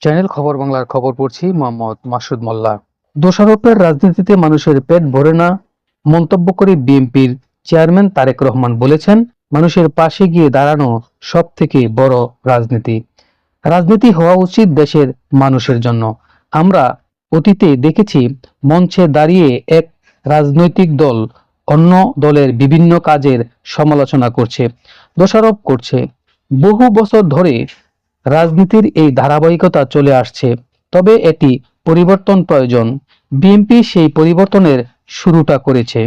Channel খবর বাংলার খবর পড়ছি মোহাম্মদ মাসুদ মোল্লা। দোষারোপের রাজনীতিতে মানুষের পেট ভরে না মন্তব্য করে বিএনপির চেয়ারম্যান তারেক রহমান বলেছেন, মানুষের পাশে গিয়ে দাঁড়ানো সব থেকে বড় রাজনীতি। রাজনীতি হওয়া উচিত দেশের মানুষের জন্য। আমরা অতীতে দেখেছি, মঞ্চে দাঁড়িয়ে এক রাজনৈতিক দল অন্য দলের বিভিন্ন কাজের সমালোচনা করছে, দোষারোপ করছে। বহু বছর ধরে রাজনীতির এই ধারাবাহিকতা চলে আসছে, তবে এটি পরিবর্তন প্রয়োজন। বিএনপি সেই পরিবর্তনের শুরুটা করেছে।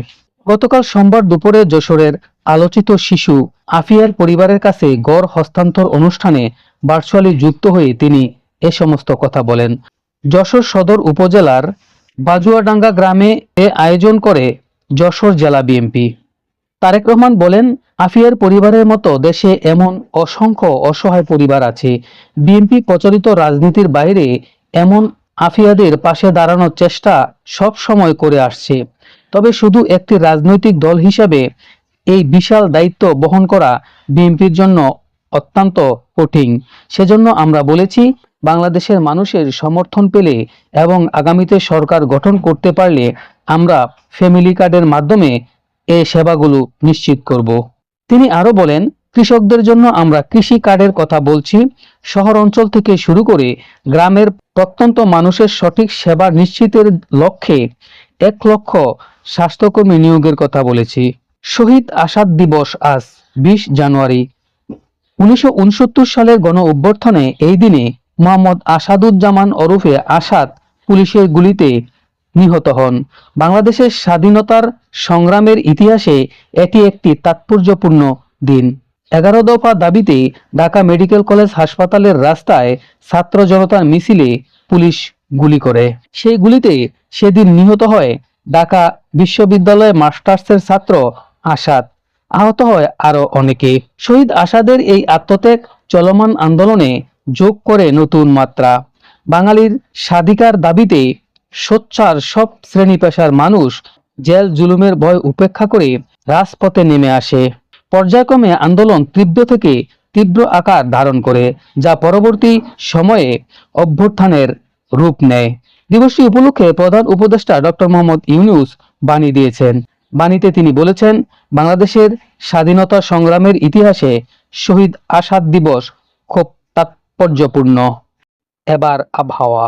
গতকাল সোমবার দুপুরে যশোরের আলোচিত শিশু আফিয়ার পরিবারের কাছে গড় হস্তান্তর অনুষ্ঠানে ভার্চুয়ালি যুক্ত হয়ে তিনি এ সমস্ত কথা বলেন। যশোর সদর উপজেলার বাজুয়াডাঙ্গা গ্রামে এ আয়োজন করে যশোর জেলা বিএনপি। তারেক রহমান বলেন, আফিয়ার পরিবারের মতো দেশে এমন অসংখ্য অসহায় পরিবার আছে। বিএনপি প্রচলিত রাজনীতির বাইরে এমন আফিয়াদের পাশে দাঁড়ানোর চেষ্টা সব সময় করে আসছে। তবে শুধু একটি রাজনৈতিক দল হিসাবে এই বিশাল দায়িত্ব বহন করা বিএনপির জন্য অত্যন্ত কঠিন। সেজন্য আমরা বলেছি, বাংলাদেশের মানুষের সমর্থন পেলে এবং আগামীতে সরকার গঠন করতে পারলে আমরা ফ্যামিলি কার্ডের মাধ্যমে এই সেবাগুলো নিশ্চিত করব। তিনি আরো বলেন, কৃষকদের জন্য আমরা কৃষি কার্ডের কথা বলছি। শহর অঞ্চল থেকে শুরু করে গ্রামের প্রত্যন্ত মানুষের সঠিক সেবা নিশ্চিতের লক্ষ্যে 1 লক্ষ স্বাস্থ্যকর্মী নিয়োগের কথা বলেছি। শহীদ আসাদ দিবস আজ 20 জানুয়ারি। 1969 সালের গণ অভ্যুত্থানে এই দিনে মোহাম্মদ আসাদুজ্জামান ওরফে আসাদ পুলিশের গুলিতে নিহত হন। বাংলাদেশের স্বাধীনতার সংগ্রামের ইতিহাসে এটি একটি তাৎপর্যপূর্ণ দিন। 11 দফা দাবিতে ঢাকা মেডিকেল কলেজ হাসপাতালের রাস্তায় ছাত্র জনতার মিছিলে পুলিশ গুলি করে। সেই গুলিতে সেদিন নিহত হয় ঢাকা বিশ্ববিদ্যালয়ের মাস্টার্সের ছাত্র আসাদ। আহত হয় আরো অনেকে। শহীদ আসাদের এই আত্মত্যাগ চলমান আন্দোলনে যোগ করে নতুন মাত্রা। বাঙালির স্বাধিকার দাবিতে সোচ্চার সব শ্রেণী পেশার মানুষ জেল জুলুমের ভয় উপেক্ষা করে রাজপথে নেমে আসে। পর্যায়ক্রমে আন্দোলন তীব্র থেকে তীব্র আকার ধারণ করে, যা পরবর্তী সময়ে অভ্যুত্থানের রূপ নেয়। দিবসটি উপলক্ষে প্রধান উপদেষ্টা ডক্টর মোহাম্মদ ইউনূস বাণী দিয়েছেন। বাণীতে তিনি বলেছেন, বাংলাদেশের স্বাধীনতা সংগ্রামের ইতিহাসে শহীদ আসাদ দিবস খুব তাৎপর্যপূর্ণ। এবার আবহাওয়া।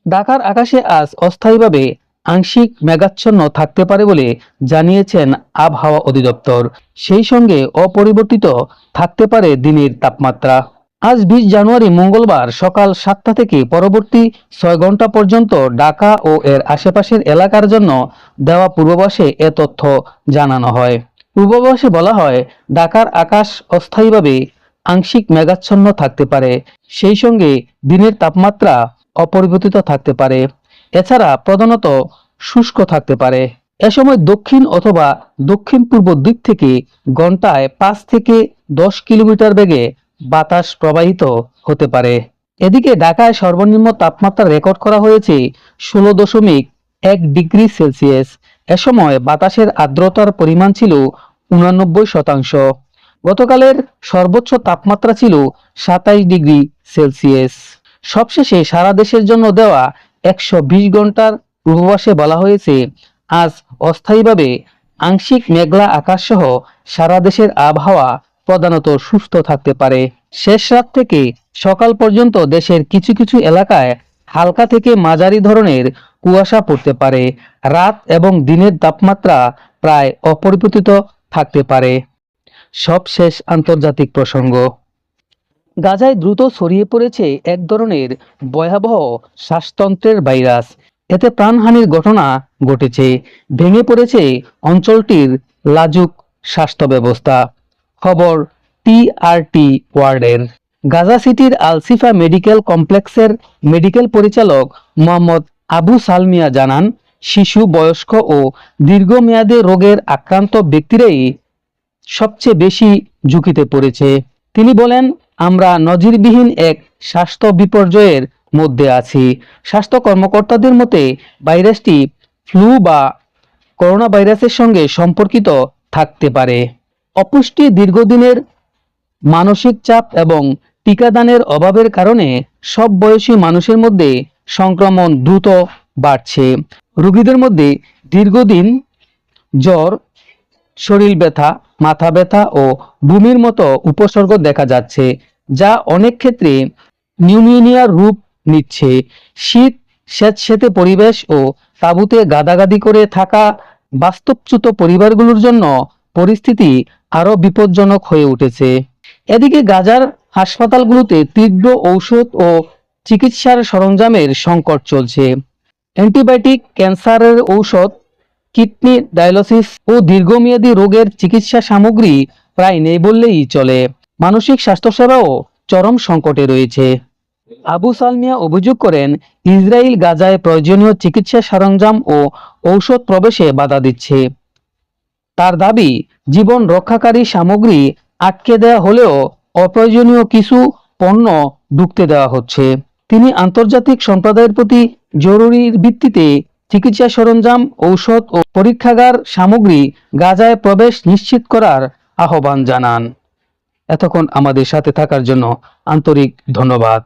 ঢাকার আকাশে আজ অস্থায়ীভাবে আংশিক মেঘাচ্ছন্ন থাকতে পারে বলে জানিয়েছেন আবহাওয়া অধিদপ্তর। সেই সঙ্গে অপরিবর্তিত থাকতে পারে দিনের তাপমাত্রা। আজ 20 জানুয়ারি মঙ্গলবার সকাল 7টা থেকে পরবর্তী 6 ঘন্টা পর্যন্ত ঢাকা ও এর আশেপাশের এলাকার জন্য দেওয়া পূর্বাভাসে এ তথ্য জানানো হয়। পূর্বাভাসে বলা হয়, ঢাকার আকাশ অস্থায়ীভাবে আংশিক মেঘাচ্ছন্ন থাকতে পারে। সেই সঙ্গে দিনের তাপমাত্রা অপরিবর্তিত থাকতে পারে। এছাড়া প্রধানত শুষ্ক থাকতে পারে। এ সময় দক্ষিণ অথবা দক্ষিণ পূর্ব দিক থেকে ঘন্টায় 5 থেকে 10 কিলোমিটার বেগে বাতাস প্রবাহিত হতে পারে। এদিকে ঢাকায় সর্বনিম্ন তাপমাত্রা রেকর্ড করা হয়েছে 16.1 ডিগ্রি সেলসিয়াস। এ সময় বাতাসের আর্দ্রতার পরিমাণ ছিল 89%। গতকালের সর্বোচ্চ তাপমাত্রা ছিল 27 ডিগ্রি সেলসিয়াস। সবশেষে সারা দেশের জন্য দেওয়া 120 ঘন্টার পূর্বাভাসে বলা হয়েছে, আজ অস্থায়ীভাবে আংশিক মেঘলা আকাশ সহ সারা দেশের আবহাওয়া প্রধানত সুস্থ থাকতে পারে। শেষ রাত থেকে সকাল পর্যন্ত দেশের কিছু কিছু এলাকায় হালকা থেকে মাঝারি ধরনের কুয়াশা পড়তে পারে। রাত এবং দিনের তাপমাত্রা প্রায় অপরিবর্তিত থাকতে পারে। সবশেষ আন্তর্জাতিক প্রসঙ্গ। গাজায় দ্রুত ছড়িয়ে পড়েছে এক ধরনের ভয়াবহ শ্বাসতন্ত্রের ভাইরাস। এতে প্রাণহানির ঘটনা ঘটেছে। ভেঙে পড়েছে অঞ্চলটির লাজুক স্বাস্থ্য ব্যবস্থা। খবর টিআরটি ওয়ার্ল্ডের। গাজা সিটির আল-শিফা মেডিকেল কমপ্লেক্সের মেডিকেল পরিচালক মোহাম্মদ আবু সালমিয়া জানান, শিশু, বয়স্ক ও দীর্ঘমেয়াদী রোগের আক্রান্ত ব্যক্তিরাই সবচেয়ে বেশি ঝুঁকিতে পড়েছে। তিনি বলেন, আমরা নজিরবিহীন এক স্বাস্থ্য বিপর্যয়ের মধ্যে আছি। স্বাস্থ্য কর্মকর্তাদের মতে ভাইরাসটি ফ্লু বা করোনা ভাইরাসের সঙ্গে সম্পর্কিত থাকতে পারে। অপুষ্টি, দীর্ঘদিনের মানসিক চাপ এবং টিকাদানের অভাবের কারণে সব বয়সী মানুষের মধ্যে সংক্রমণ দ্রুত বাড়ছে। রোগীদের মধ্যে দীর্ঘদিন জ্বর, শরীর ব্যথা, মাথা ব্যথা ও বমির মতো উপসর্গ দেখা যাচ্ছে, যা অনেক ক্ষেত্রে নিউমোনিয়ার রূপ নিচ্ছে। শীত, স্যাঁতসেঁতে পরিবেশ ও তাঁবুতে গাদাগাদি করে থাকা বাস্তুচ্যুত পরিবারগুলোর জন্য পরিস্থিতি আরো বিপজ্জনক হয়ে উঠেছে। এদিকে গাজার হাসপাতালগুলোতে তীব্র ঔষধ ও চিকিৎসার সরঞ্জামের সংকট চলছে। অ্যান্টিবায়োটিক, ক্যান্সারের ঔষধ, কিডনি ডায়ালিসিস ও দীর্ঘমেয়াদী রোগের চিকিৎসা সামগ্রী প্রায় নেই বললেই চলে। মানসিক স্বাস্থ্যসেবাও চরম সংকটে রয়েছে। আবু সালমিয়া অভিযোগ করেন, ইসরায়েল গাজায় প্রয়োজনীয় চিকিৎসা সরঞ্জাম ও ঔষধ প্রবেশে বাধা দিচ্ছে। তার দাবি, জীবন রক্ষাকারী সামগ্রী আটকে দেওয়া হলেও অপ্রয়োজনীয় কিছু পণ্য ঢুকতে দেওয়া হচ্ছে। তিনি আন্তর্জাতিক সম্প্রদায়ের প্রতি জরুরি ভিত্তিতে চিকিৎসা সরঞ্জাম, ঔষধ ও পরীক্ষাগার সামগ্রী গাজায় প্রবেশ নিশ্চিত করার আহ্বান জানান। এতক্ষণ আমাদের সাথে থাকার জন্য আন্তরিক ধন্যবাদ।